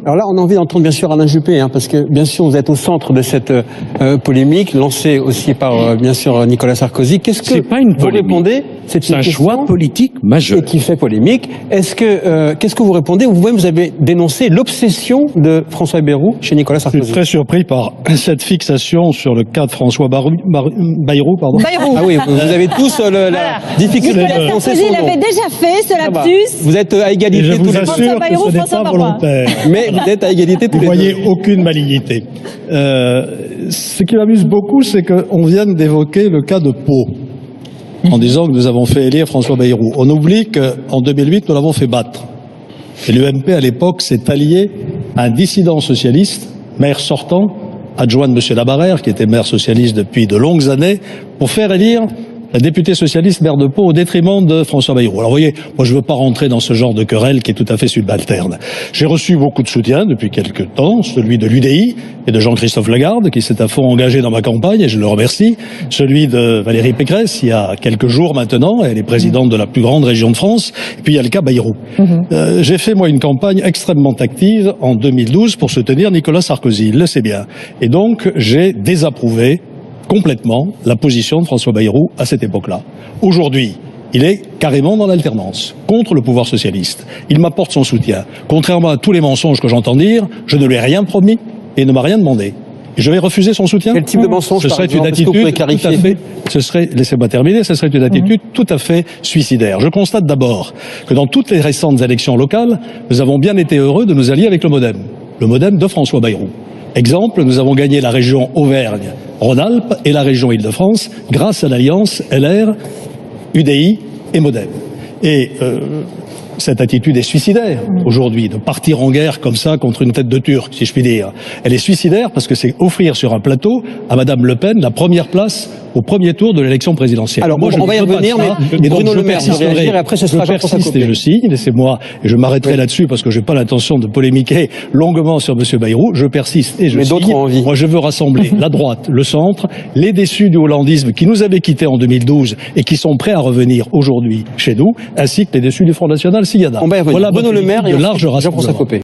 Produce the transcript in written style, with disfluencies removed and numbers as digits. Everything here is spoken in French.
Alors là, on a envie d'entendre bien sûr Alain Juppé, parce que bien sûr vous êtes au centre de cette polémique, lancée aussi par bien sûr Nicolas Sarkozy. Qu'est-ce que pas une vous répondez? C'est un choix politique majeur. Et qui fait polémique. Qu'est-ce que vous répondez? Vous-même, vous avez dénoncé l'obsession de François Bayrou chez Nicolas Je Sarkozy. suis très surpris par cette fixation sur le cas de François Bayrou. Pardon. Bayrou. Ah oui, vous avez tous la difficulté à prononcer Sarkozy son nom. l'avait déjà fait, ce Ah bah, lapsus. vous êtes à Et égalité je tous vous les deux. assure François Bayrou, que ce n'est François pas Barois. volontaire. Mais vous êtes à égalité tous Vous les deux. voyez aucune malignité. Ce qui m'amuse beaucoup, c'est qu'on vienne d'évoquer le cas de Pau, en disant que nous avons fait élire François Bayrou. On oublie qu'en 2008, nous l'avons fait battre. Et l'UMP, à l'époque, s'est allié à un dissident socialiste, maire sortant, adjoint de M. Labarrère, qui était maire socialiste depuis de longues années, pour faire élire la députée socialiste maire de Pau au détriment de François Bayrou. Alors vous voyez, moi je ne veux pas rentrer dans ce genre de querelle qui est tout à fait subalterne. J'ai reçu beaucoup de soutien depuis quelque temps, celui de l'UDI et de Jean-Christophe Lagarde, qui s'est à fond engagé dans ma campagne, et je le remercie, celui de Valérie Pécresse, il y a quelques jours maintenant, elle est présidente de la plus grande région de France, et puis il y a le cas Bayrou. J'ai fait moi une campagne extrêmement active en 2012 pour soutenir Nicolas Sarkozy, il le sait bien. Et donc j'ai désapprouvé complètement la position de François Bayrou à cette époque-là. Aujourd'hui, il est carrément dans l'alternance, contre le pouvoir socialiste. Il m'apporte son soutien. Contrairement à tous les mensonges que j'entends dire, je ne lui ai rien promis et ne m'a rien demandé. Et je vais refuser son soutien. Quel type de mensonge, Ce par serait exemple? une Est-ce que vous attitude pouvez tout à fait, laissez-moi terminer, ce serait une attitude tout à fait suicidaire. Je constate d'abord que dans toutes les récentes élections locales, nous avons bien été heureux de nous allier avec le MoDem de François Bayrou. Exemple, nous avons gagné la région Auvergne-Rhône-Alpes et la région Île-de-France grâce à l'alliance LR, UDI et MoDem. Et cette attitude est suicidaire aujourd'hui, de partir en guerre comme ça contre une tête de Turc, si je puis dire. Elle est suicidaire parce que c'est offrir sur un plateau à Madame Le Pen la première place au premier tour de l'élection présidentielle. Alors, moi, on va y revenir, mais Bruno Le Maire va réagir et après ce sera Jean-François persiste Copé. et je signe, laissez-moi, et je m'arrêterai là-dessus parce que je n'ai pas l'intention de polémiquer longuement sur M. Bayrou, je persiste et je Mais signe. d'autres ont envie. Moi, je veux rassembler la droite, le centre, les déçus du hollandisme qui nous avaient quittés en 2012 et qui sont prêts à revenir aujourd'hui chez nous, ainsi que les déçus du Front National s'il y en a. On va y revenir. Voilà Bruno Le Maire et de ensuite large Jean-François rassemblement. Copé.